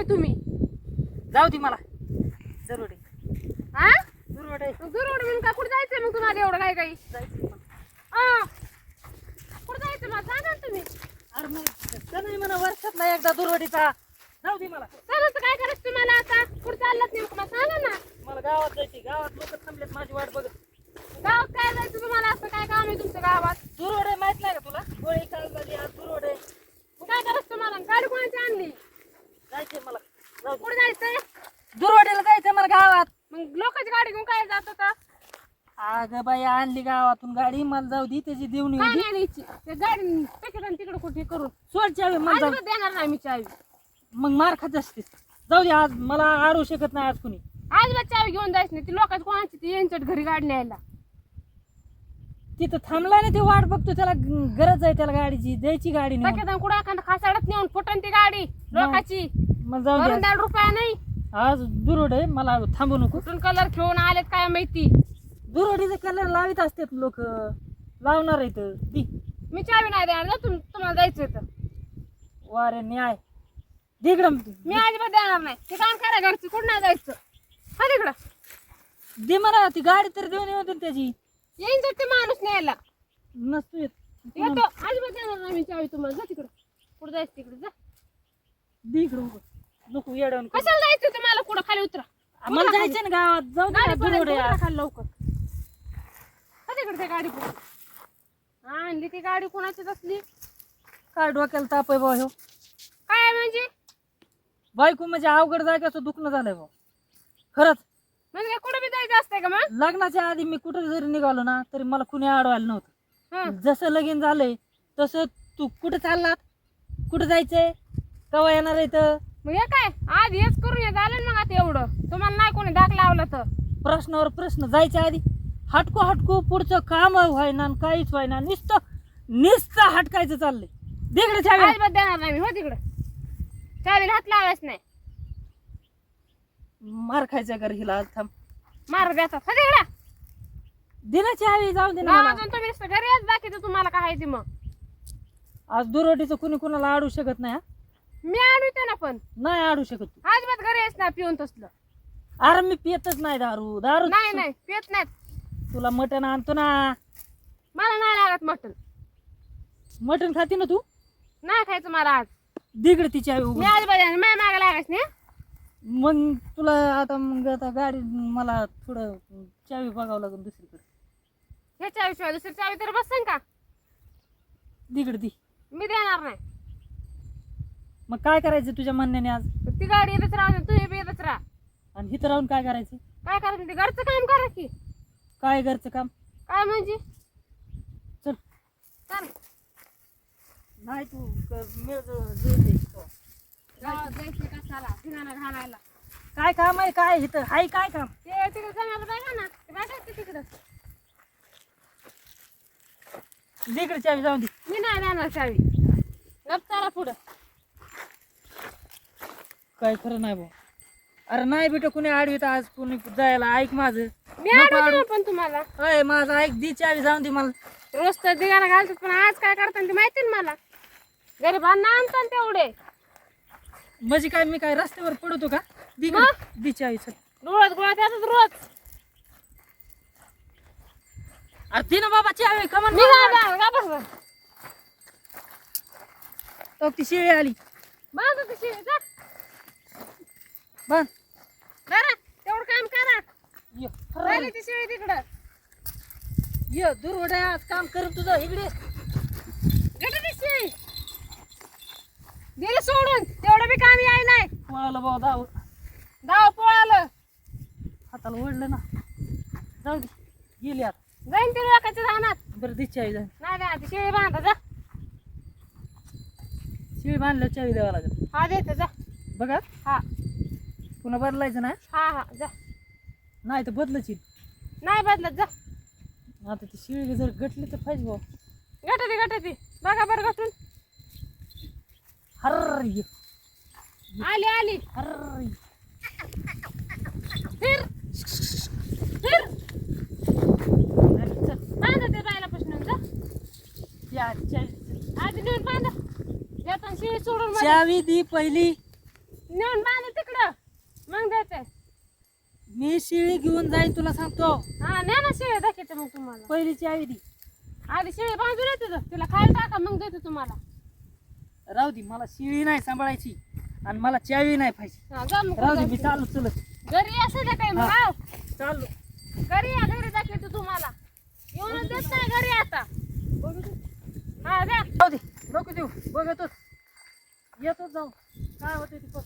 तुम्ही? जाऊ दे मला जरूर हा जरूर आहे दुरोड म्हणून का कुठे जायचंय मग तुम्हाला एवढं काय काही? जायचं मला. कुठे जायचं मला सांगा ना तुम्ही. अरे मग तर नाही म्हणा वर्षातला एकदा दुर्वडीचा. जाऊ दे मला चालायचं काय करायचं तुम्हाला आता? कुठे चाललात नेमकं मला सांगा ना. मला गावात जायची. गावात लोक थांबलेत माझी वाट बघत. गावात काय जायचं तुम्हाला? असं काय काम आहे तुमच्या गावात? दुर्वड आहे माहित नाही का तुला? गोळी काढली आज दुर्वड आहे. मग काय करायचं तुम्हाला? गाडी कोणाची आणली? जायचंय मला. जाऊ दे. कुठे जायचंय? दुर्वडीला जायचंय मला गावात. मग लोकांची गाडी घेऊन काय जात होता? अगं बाई आणली गावातून गाडी मला जाऊ दे त्याची देऊन येऊ काय दे. नाही न्यायची? ते गाडी तिकडे तिकडे कुठे करून सोड चावी मला जाऊ. अजिबात देणार नाही मी चावी. मग मार खात असते. जाऊ दे आज मला आडू शकत नाही आज कुणी. अजिबात चावी घेऊन जायचं नाही. ती लोकांची कोणाची ती यांच्यात घरी गाडी न्यायला. तिथं थांबलाय ना ते वाट बघतो त्याला गरज आहे त्याला गाडीची द्यायची गाडी नेऊन. सगळ्या कुठे एखादा खासाडत नेऊन फुटन ती गाडी लोकांची. मला जाऊ वरून दे 1.5 रुपया नाही. आज दुरोड आहे मला थांबू नको. कुठून कलर घेऊन आलेत काय माहिती. दुरोडीचे कलर लावित असतात लोक लावणार आहेत दी. मी चावी नाही देणार ना तुम्हाला जायचं तर. वारे न्याय दिकडं मी अजिबात देणार नाही. ते काम करा घरचं. कुठं नाही जायचं. हा तिकडं दे मला ती गाडी तर देऊन येऊ दे त्याची. येईन तर ते माणूस न्यायला नसतो येत. येतो. अजिबात देणार नाही मी चावी तुम्हाला. जा तिकडं. कुठं जायचं तिकडे जा. दे इकडं उभं. नको येडवून करू. कशाला जायचं तुम्हाला? कुठं खाली उतरा. मला जायचं ना गावात. जाऊ दे गाडी दुरोड पडेल, आहे. उतरा खाली लवकर. हा तिकडे त्या गाडी कुठं आणली? ती गाडी कोणाचीच असली? काय डोक्याला ताप आहे भाऊ ह्यो. काय म्हणजे? बायको म्हणजे अवघड जाग्याचं दुखणं झालंय भाऊ खरंच. म्हणजे कुठं बी जायचं असतंय का मग? लग्नाच्या आधी मी कुठं जरी निघालो ना तरी मला कुणी अडवायला नव्हतं. हं. जसं लगीन झालंय तसं तू कुठं चाललात कुठं जायचंय केव्हा येणार आहे तर मग हे काय आज हेच करून हे झालं ना मग आता एवढं. तुम्हाला नाही कोणी धाक लावला तर. प्रश्नावर प्रश्न जायच्या आधी हटकू हटकू पुढचं काम व्हायना आणि काहीच व्हायना. नुसतं हटकायचं चाललंय. तिकडे चावी अजिबात देणार नाही मी. हो तिकडं. चावीला हात लावायच नाही. मार खायचा कर हिला आज थांब. मार देतात. हो तिकडं. दिनाची चावी जाऊ दे ना मला. गावातून तुम्ही नुसतं घरी याच बाकीचं तुम्हाला काय आहे ते मग. आज दुरोटीचं कुणी कुणाला अडू शकत नाही. हा? मी आणू ना पण नाही अडू शकत तू. अजिबात घरी यायच नाही पिऊन तसलं. अरे मी पियतच नाही दारू. दारू नाही नाही पियत नाहीत. तुला मटण आणतो ना. मला नाही लागत मटण. मटण खाते ना तू. नाही खायचं मला आज. दिगड तिची आई मी उघड. अजिबात माझ्या मागे लागायच नाही. मग तुला आता गाडी मला थोडं चावी बघावं लागेल दुसरीकडे. हे चावीशिवाय दुसरी चावी तर बसन का? दिगड दी. मी देणार नाही. मग काय करायचं तुझ्या म्हणण्याने आज. ती गाडी येतच राहू तू बी येतच राहा. आणि इथं राहून काय करायचं. काय करायचं ते घरचं काम करा की. काय घरचं काम. काय म्हणजे? चल. चल नाही तू गावात जायचं कशाला धिंगाणा घालायला. काय काम आहे काय इथं हाय काय काम. ते तिकडे जमायला बघा ना. ते बघायचं तिकडं. दिगड चावी जाऊन दे. मी नाही देणार चावी. गप चाला पुढं. काय खरं नाही भाऊ. अरे नाही बेटा कुणी आडवीत आज कुणी जायला. ऐक माझं. मी नको आणू आडू. ना पण तुम्हाला. अय माझं ऐक दी चावी जाऊन दे मला. रोज तर धिंगाणा घालतात पण आज काय करतात ते माहिती ना मला. गरीबांना आणतात तेवढे. म्हणजे काय मी काय रस्त्यावर पडतो का. दिगड मग? दी चावी चल. डोळ्यात गोळ्यात येतात रोज. अरे ती ना बाबा चावी कमन. मी नाही देणार. का बस तो ती शेळी आली. बांधा ती शिळी जा. बन करा तेवढं काम करा. ये राहिली ती शिळी तिकडं. ये दुर्वड आहे आज काम कर तुझं इकडे. गटा ती शिळी. गेलं सोडून. तेवढं बी काम याय नाही. पळालं बाबा धाव. धाव पळालं. हाताला ओढलं ना. जाऊ दे गेली आता. जाईन ते लोकांच्या रानात. बरं दी चावी जाऊन. नाही द्या ती शिळी बांधा जा. शिळी बांधल्यावर चावी द्यावं लागेल. हा देते जा. बघा हा पुन्हा बदलायचं ना. हा हा जा. नाही तर बदलच येईल. नाही बदलत जा. आता ती शिळी जर गटली तर पाहिजे भाऊ. गटती बघा बरं गटून. हर्र ये. आली आली. हर्र ये. फिर फिर बांधा ते बायला पसरून जा. चावी आधी नेऊन बांधा. येताना शिळी सोडून बघा. चावी दी पहिली. नेऊन बांधा तिकडं मग द्यायचंय. मी शिळी घेऊन जाईन तुला सांगतो. हा न्या ना शेळी दाखवते मग तुम्हाला. पहिली चावी दी. आधी शेळी बांधून येते तिला खायला टाका मग देते तुम्हाला. राहू दे, मला शिळी नाही सांभाळायची आणि मला चावी नाही पाहिजे. हा, जा मग राहू दे, मी घरी. चालू चलत घरी असं द्या काय मग आव. चाललो. घरी या घरी दाखवते तुम्हाला. येऊन देत नाही घरी आता. हा द्या. राहू दे, नको देऊ, बघतोच येतोच जाऊ काय होते ते बघ.